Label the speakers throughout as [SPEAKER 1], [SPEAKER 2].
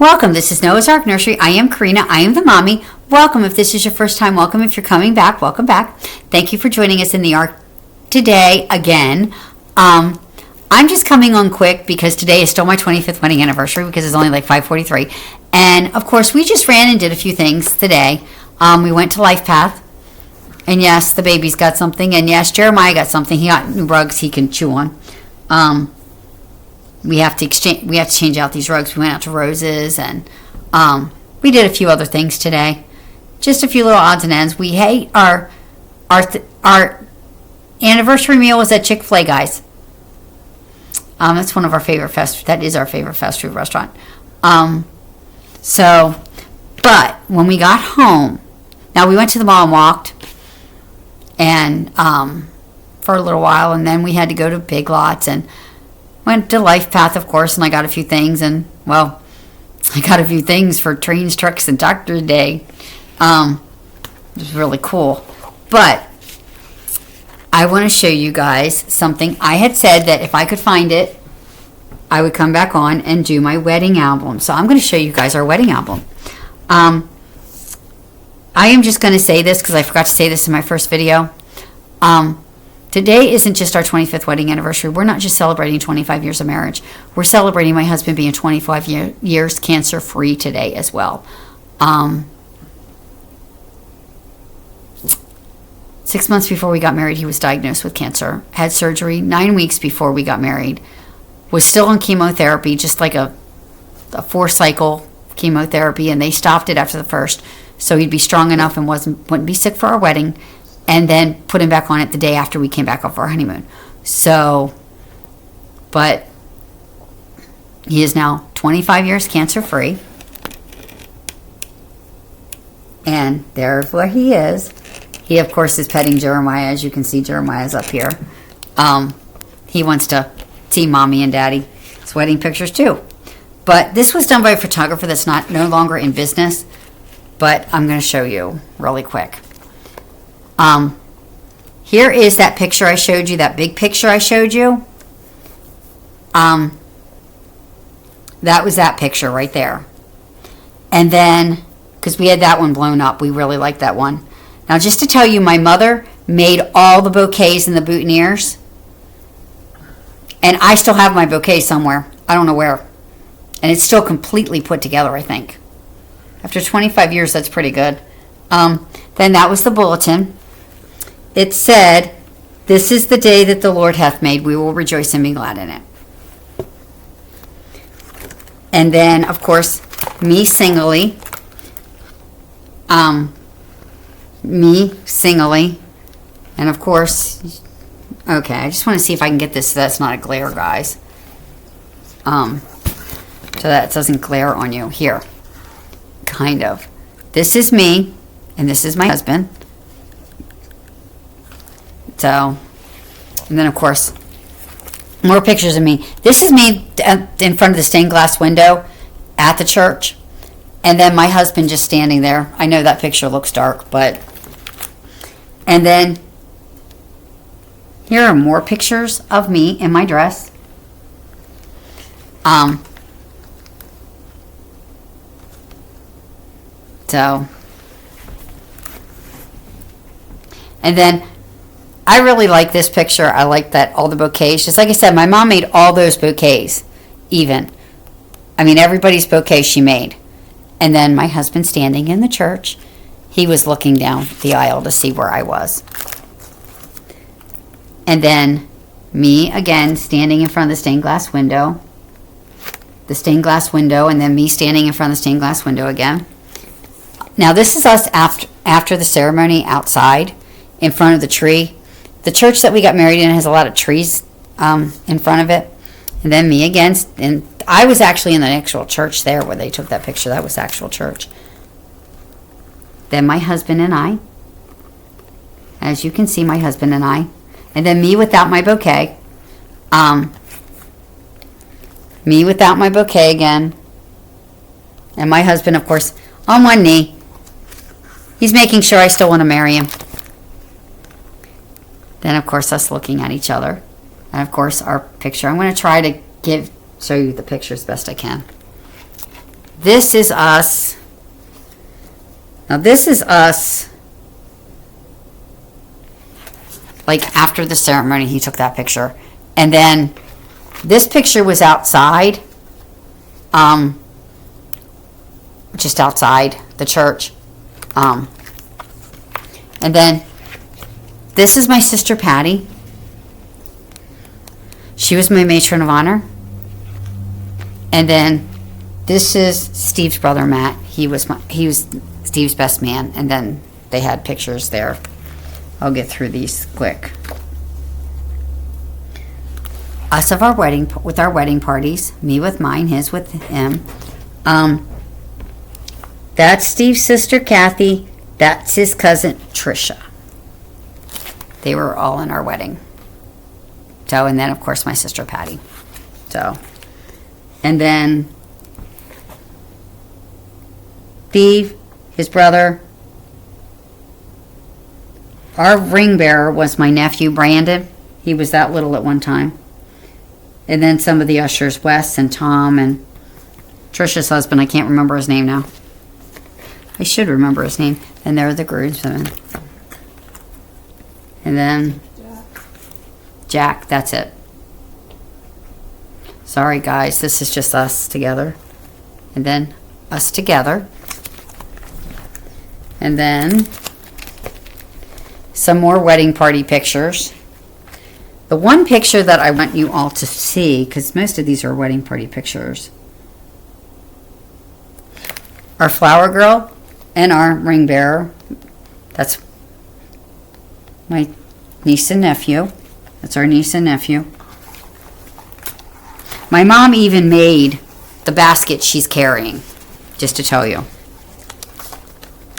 [SPEAKER 1] Welcome. This is Noah's Ark Nursery. I am Corrina. I am the mommy. Welcome. If this is your first time, welcome. If you're coming back, welcome back. Thank you for joining us in the Ark today again. I'm just coming on quick because today is still my 25th wedding anniversary because it's only like 5:43. And of course, we just ran and did a few things today. We went to Life Path. And yes, the baby's got something. And yes, Jeremiah got something. He got new rugs he can chew on. We have to change out these rugs. We went out to Rose's and we did a few other things today. Just a few little odds and ends. We hate our anniversary meal was at Chick-fil-A, guys. That's one of our favorite that is our favorite fast food restaurant. But when we got home, now we went to the mall and walked and for a little while, and then we had to go to Big Lots and went to Life Path, of course, and I got a few things, and, well, I got a few things for trains, trucks, and Doctor Day. It was really cool. But I want to show you guys something. I had said that if I could find it, I would come back on and do my wedding album. So I'm going to show you guys our wedding album. I am just going to say this because I forgot to say this in my first video. Today isn't just our 25th wedding anniversary. We're not just celebrating 25 years of marriage. We're celebrating my husband being 25 years cancer-free today as well. 6 months before we got married, he was diagnosed with cancer. Had surgery 9 weeks before we got married. Was still on chemotherapy, just like a 4-cycle chemotherapy, and they stopped it after the first, so he'd be strong enough and wouldn't be sick for our wedding. And then put him back on it the day after we came back off our honeymoon. So, but he is now 25 years cancer-free. And there's where he is. He, of course, is petting Jeremiah. As you can see, Jeremiah's up here. He wants to see Mommy and Daddy's wedding pictures, too. But this was done by a photographer that's no longer in business. But I'm going to show you really quick. Here is that picture I showed you, that big picture I showed you. That was that picture right there. And then, because we had that one blown up, we really liked that one. Now, just to tell you, my mother made all the bouquets and the boutonnieres. And I still have my bouquet somewhere. I don't know where. And it's still completely put together, I think. After 25 years, that's pretty good. Then that was the bulletin. It said, "This is the day that the Lord hath made. We will rejoice and be glad in it." And then, of course, me singly. And, of course, okay, I just want to see if I can get this so that's not a glare, guys. So that it doesn't glare on you. Here. Kind of. This is me, and this is my husband. So, and then, of course, more pictures of me. This is me in front of the stained glass window at the church. And then my husband just standing there. I know that picture looks dark, but... And then, here are more pictures of me in my dress. So, and then... I really like this picture. I like that all the bouquets. Just like I said, my mom made all those bouquets, even. I mean, everybody's bouquet she made. And then my husband standing in the church. He was looking down the aisle to see where I was. And then me, again, standing in front of the stained glass window. The stained glass window, and then me standing in front of the stained glass window again. Now, this is us after the ceremony outside in front of the tree. The church that we got married in has a lot of trees in front of it. And then me again. And I was actually in the actual church there where they took that picture. That was actual church. Then my husband and I. As you can see, my husband and I. And then me without my bouquet. Me without my bouquet again. And my husband, of course, on one knee. He's making sure I still want to marry him. Then, of course, us looking at each other. And, of course, our picture. I'm going to try to show you the picture as best I can. this is us. Now this is us. Like after the ceremony, he took that picture. And then this picture was outside. Just outside the church. And then this is my sister Patty. She was my matron of honor. And then this is Steve's brother Matt. He was Steve's best man. And then they had pictures there. I'll get through these quick. Us of our wedding, with our wedding parties. Me with mine, his with him. That's Steve's sister Kathy. That's his cousin Trisha. They were all in our wedding. So, and then of course my sister Patty. So, and then Steve, his brother. Our ring bearer was my nephew Brandon. He was that little at one time. And then some of the ushers, Wes and Tom and Trisha's husband. I can't remember his name now. I should remember his name. And there are the groomsmen. And then Jack, that's it. Sorry guys, this is just us together. And then us together. And then some more wedding party pictures. The one picture that I want you all to see, because most of these are wedding party pictures, our flower girl and our ring bearer. That's my niece and nephew. That's our niece and nephew. My mom even made the basket she's carrying, just to tell you.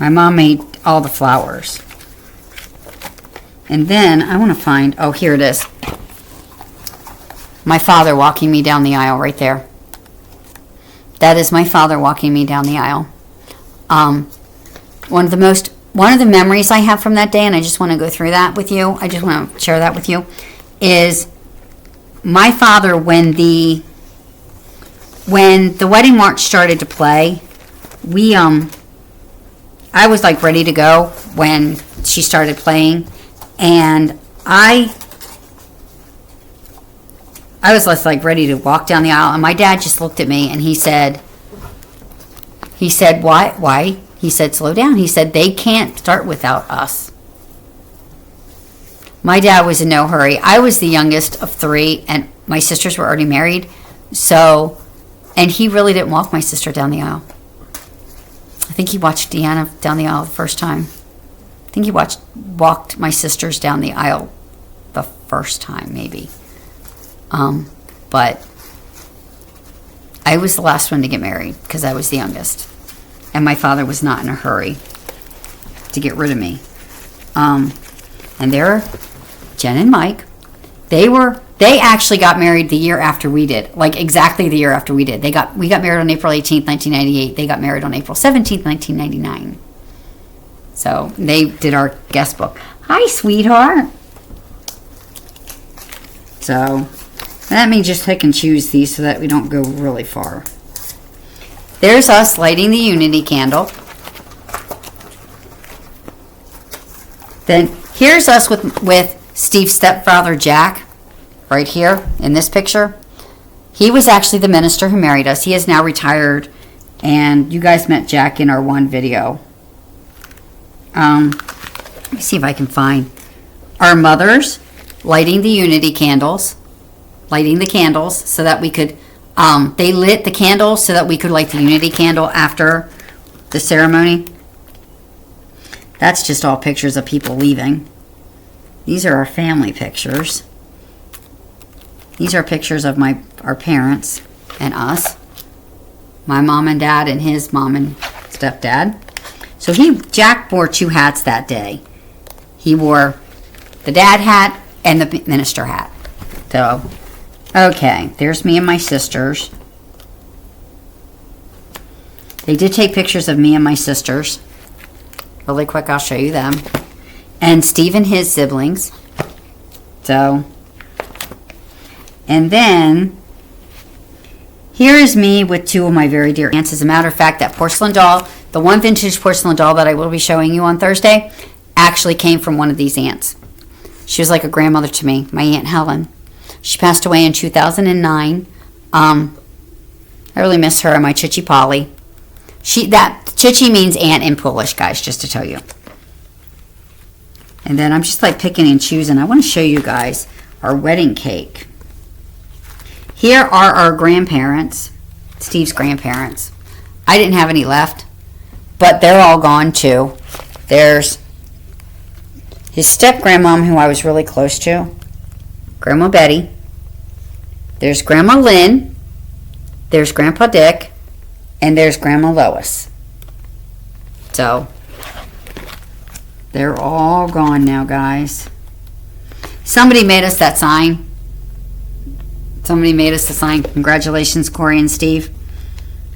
[SPEAKER 1] My mom made all the flowers. And then I want to find, oh, here it is. My father walking me down the aisle right there. That is my father walking me down the aisle. One of the memories I have from that day, and I just want to go through that with you. I just want to share that with you, is my father, when the wedding march started to play, I was like ready to go when she started playing, and I was just like ready to walk down the aisle, and my dad just looked at me and he said, why? He said, slow down. He said, they can't start without us. My dad was in no hurry. I was the youngest of three, and my sisters were already married. So, and he really didn't walk my sister down the aisle. I think he watched Deanna down the aisle the first time. I think he walked my sisters down the aisle the first time, maybe. But I was the last one to get married because I was the youngest. And my father was not in a hurry to get rid of me. And there, Jen and Mike, they actually got married the year after we did. Like exactly the year after we did. We got married on April 18th, 1998. They got married on April 17th, 1999. So they did our guest book. Hi, sweetheart. So let me just pick and choose these so that we don't go really far. There's us lighting the unity candle. Then here's us with Steve's stepfather, Jack, right here in this picture. He was actually the minister who married us. He is now retired, and you guys met Jack in our one video. Let me see if I can find our mothers lighting the unity candles, lighting the candles so that we could, they lit the candles so that we could light the unity candle after the ceremony. That's just all pictures of people leaving. These are our family pictures. These are pictures of our parents and us. My mom and dad and his mom and stepdad. So Jack wore two hats that day. He wore the dad hat and the minister hat. So, okay, there's me and my sisters. They did take pictures of me and my sisters. Really quick, I'll show you them. And Steve and his siblings. So, and then Here is me with two of my very dear aunts. As a matter of fact, that porcelain doll, the one vintage porcelain doll that I will be showing you on Thursday, actually came from one of these aunts. She was like a grandmother to me, my Aunt Helen. She passed away in 2009. I really miss her and my Chichi Polly. Chichi means aunt in Polish, guys, just to tell you. And then I'm just like picking and choosing. I want to show you guys our wedding cake. Here are our grandparents, Steve's grandparents. I didn't have any left, but they're all gone too. There's his step-grandmom, who I was really close to, Grandma Betty. There's Grandma Lynn. There's Grandpa Dick. And there's Grandma Lois. So, they're all gone now, guys. Somebody made us that sign. Somebody made us the sign. Congratulations, Corey and Steve.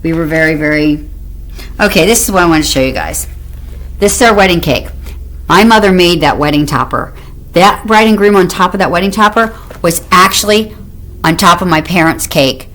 [SPEAKER 1] We were very, very... Okay, this is what I want to show you guys. This is our wedding cake. My mother made that wedding topper. That bride and groom on top of that wedding topper was actually on top of my parents' cake.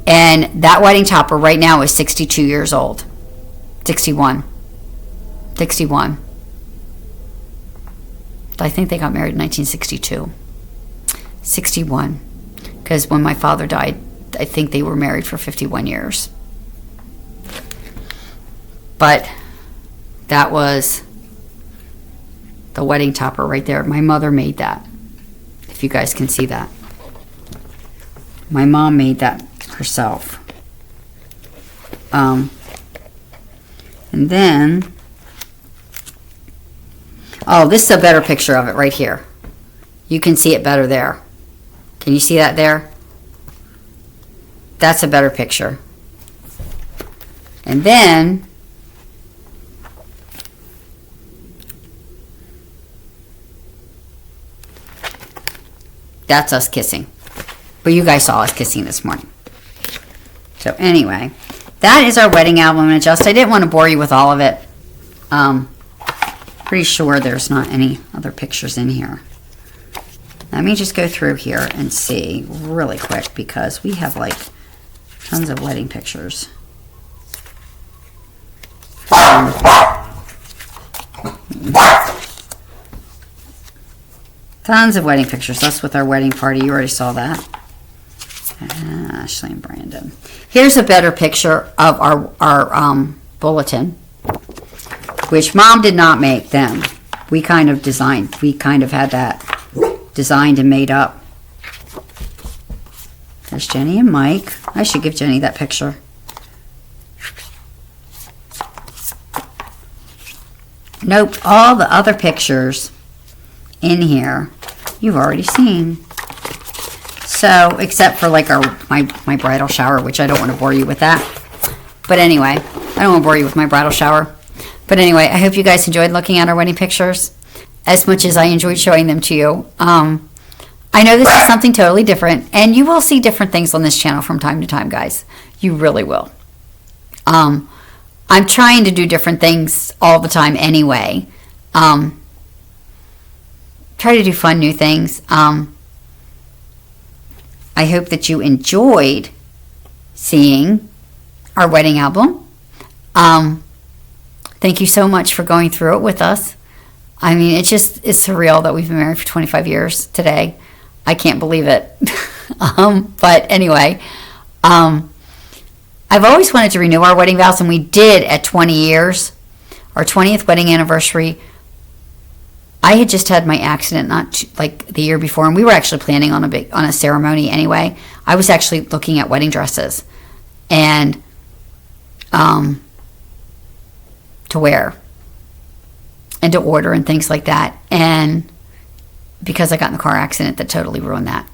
[SPEAKER 1] And that wedding topper right now is 62 years old. 61. 61. I think they got married in 1962. 61. Because when my father died, I think they were married for 51 years. But that was the wedding topper right there. My mother made that. If you guys can see that. My mom made that herself. And then, oh, this is a better picture of it right here. You can see it better there. Can you see that there? That's a better picture. And then, that's us kissing. But you guys saw us kissing this morning. So anyway, that is our wedding album and adjust. I didn't want to bore you with all of it. Pretty sure there's not any other pictures in here. Let me just go through here and see really quick because we have like tons of wedding pictures. Tons of wedding pictures. That's with our wedding party. You already saw that. Ashley and Brandon. Here's a better picture of our bulletin, which Mom did not make them. We kind of designed. We kind of had that designed and made up. There's Jenny and Mike. I should give Jenny that picture. Nope, all the other pictures in here you've already seen. So, except for like my bridal shower, which I don't want to bore you with that. But anyway, I don't want to bore you with my bridal shower. But anyway, I hope you guys enjoyed looking at our wedding pictures as much as I enjoyed showing them to you. I know this is something totally different, and you will see different things on this channel from time to time, guys. You really will. I'm trying to do different things all the time anyway. Try to do fun new things. I hope that you enjoyed seeing our wedding album. Thank you so much for going through it with us. I mean, it's surreal that we've been married for 25 years today. I can't believe it. But anyway, I've always wanted to renew our wedding vows, and we did at 20 years, our 20th wedding anniversary. I had just had my accident like the year before, and we were actually planning on a ceremony anyway. I was actually looking at wedding dresses and to wear and to order and things like that. And because I got in the car accident, that totally ruined that.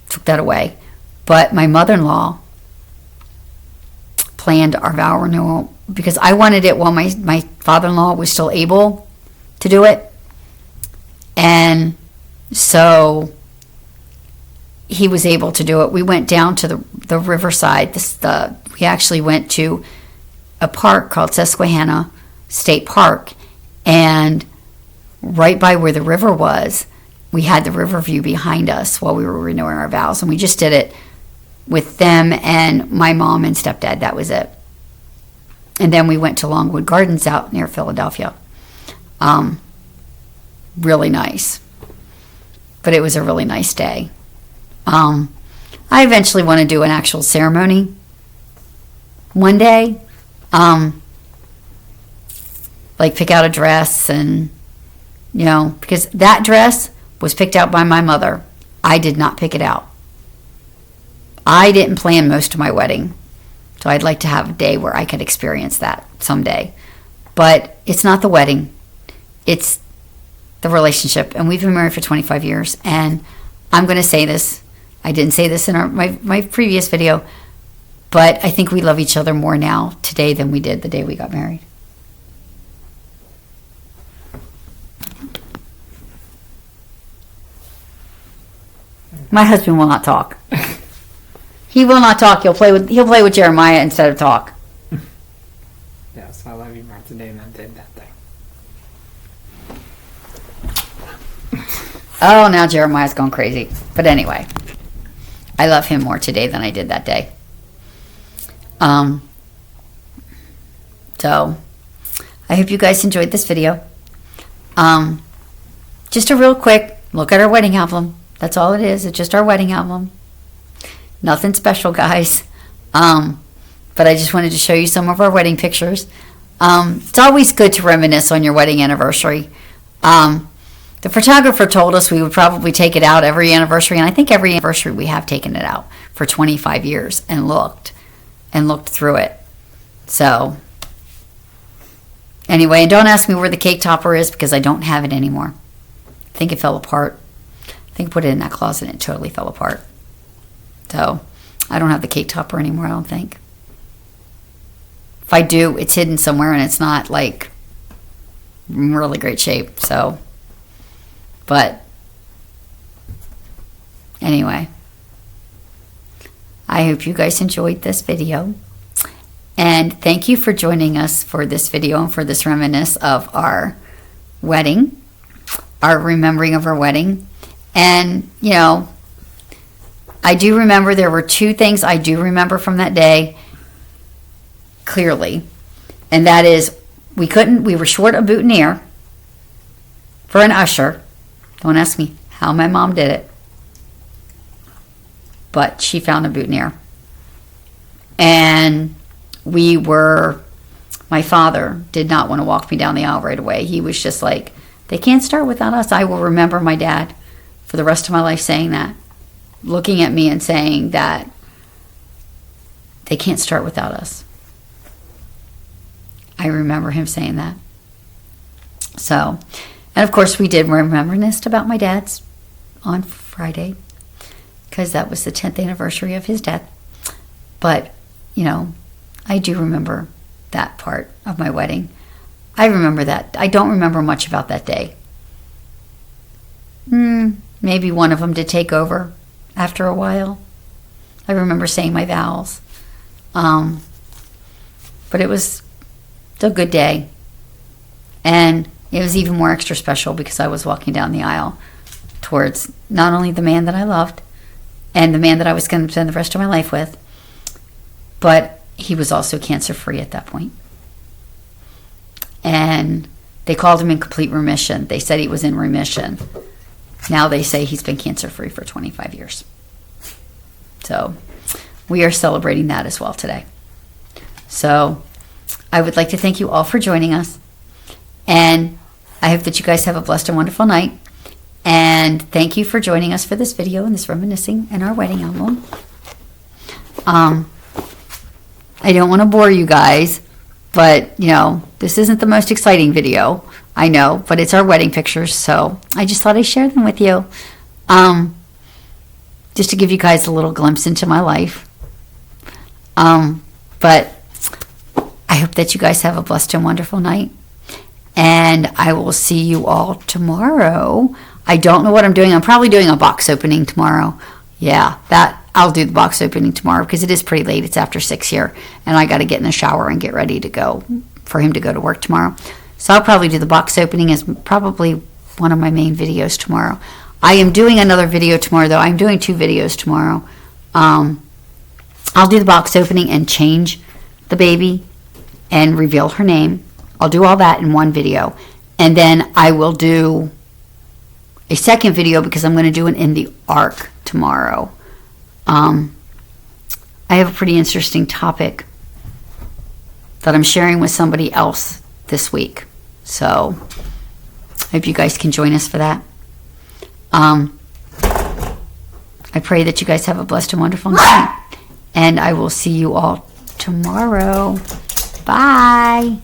[SPEAKER 1] Took that away. But my mother-in-law planned our vow renewal because I wanted it while my father-in-law was still able to do it. And so he was able to do it. We went down to the riverside. We actually went to a park called Susquehanna State Park, and right by where the river was, we had the river view behind us while we were renewing our vows. And we just did it with them and my mom and stepdad. That was it. And then we went to Longwood Gardens out near Philadelphia. Really nice. But it was a really nice day. I eventually want to do an actual ceremony one day. Like pick out a dress and, you know, because that dress was picked out by my mother. I did not pick it out. I didn't plan most of my wedding. So I'd like to have a day where I could experience that someday. But it's not the wedding. It's the relationship. And we've been married for 25 years. And I'm going to say this. I didn't say this in my previous video. But I think we love each other more now today than we did the day we got married. My husband will not talk. He will not talk. He'll play with Jeremiah instead of talk.
[SPEAKER 2] Yes, I love you more today than I did that day.
[SPEAKER 1] Oh, now Jeremiah's going crazy. But anyway, I love him more today than I did that day. So I hope you guys enjoyed this video. Just a real quick look at our wedding album. That's all it is. It's just our wedding album. Nothing special, guys. But I just wanted to show you some of our wedding pictures. It's always good to reminisce on your wedding anniversary. The photographer told us we would probably take it out every anniversary, and I think every anniversary we have taken it out for 25 years and looked through it. So anyway, and don't ask me where the cake topper is because I don't have it anymore. I think it fell apart. I think I put it in that closet and it totally fell apart. So I don't have the cake topper anymore, I don't think. If I do, it's hidden somewhere and it's not like in really great shape. So, but anyway, I hope you guys enjoyed this video. And thank you for joining us for this video and for this reminisce of our wedding, our remembering of our wedding. And, you know, I do remember there were two things I do remember from that day clearly. And that is we were short a boutonniere for an usher. Don't ask me how my mom did it. But she found a boutonniere. And my father did not want to walk me down the aisle right away. He was just like, they can't start without us. I will remember my dad for the rest of my life saying that, looking at me and saying that they can't start without us. I remember him saying that. So, and of course we did reminisce about my dad's on Friday because that was the 10th anniversary of his death. But, you know, I do remember that part of my wedding. I remember that. I don't remember much about that day. Maybe one of them did take over after a while. I remember saying my vows. But it was a good day. And it was even more extra special because I was walking down the aisle towards not only the man that I loved and the man that I was going to spend the rest of my life with, but he was also cancer-free at that point. And they called him in complete remission. They said he was in remission. Now they say he's been cancer-free for 25 years. So we are celebrating that as well today. So I would like to thank you all for joining us. And I hope that you guys have a blessed and wonderful night. And thank you for joining us for this video and this reminiscing in our wedding album. I don't want to bore you guys, but, you know, this isn't the most exciting video, I know, but it's our wedding pictures, so I just thought I'd share them with you. Just to give you guys a little glimpse into my life. But I hope that you guys have a blessed and wonderful night. And I will see you all tomorrow. I don't know what I'm doing. I'm probably doing a box opening tomorrow. Yeah, I'll do the box opening tomorrow because it is pretty late. It's after 6 here. And I got to get in the shower and get ready to go for him to go to work tomorrow. So I'll probably do the box opening as probably one of my main videos tomorrow. I am doing another video tomorrow, though. I'm doing 2 videos tomorrow. I'll do the box opening and change the baby and reveal her name. I'll do all that in one video. And then I will do a second video because I'm going to do it in the ARC tomorrow. I have a pretty interesting topic that I'm sharing with somebody else this week. So I hope you guys can join us for that. I pray that you guys have a blessed and wonderful night. And I will see you all tomorrow. Bye.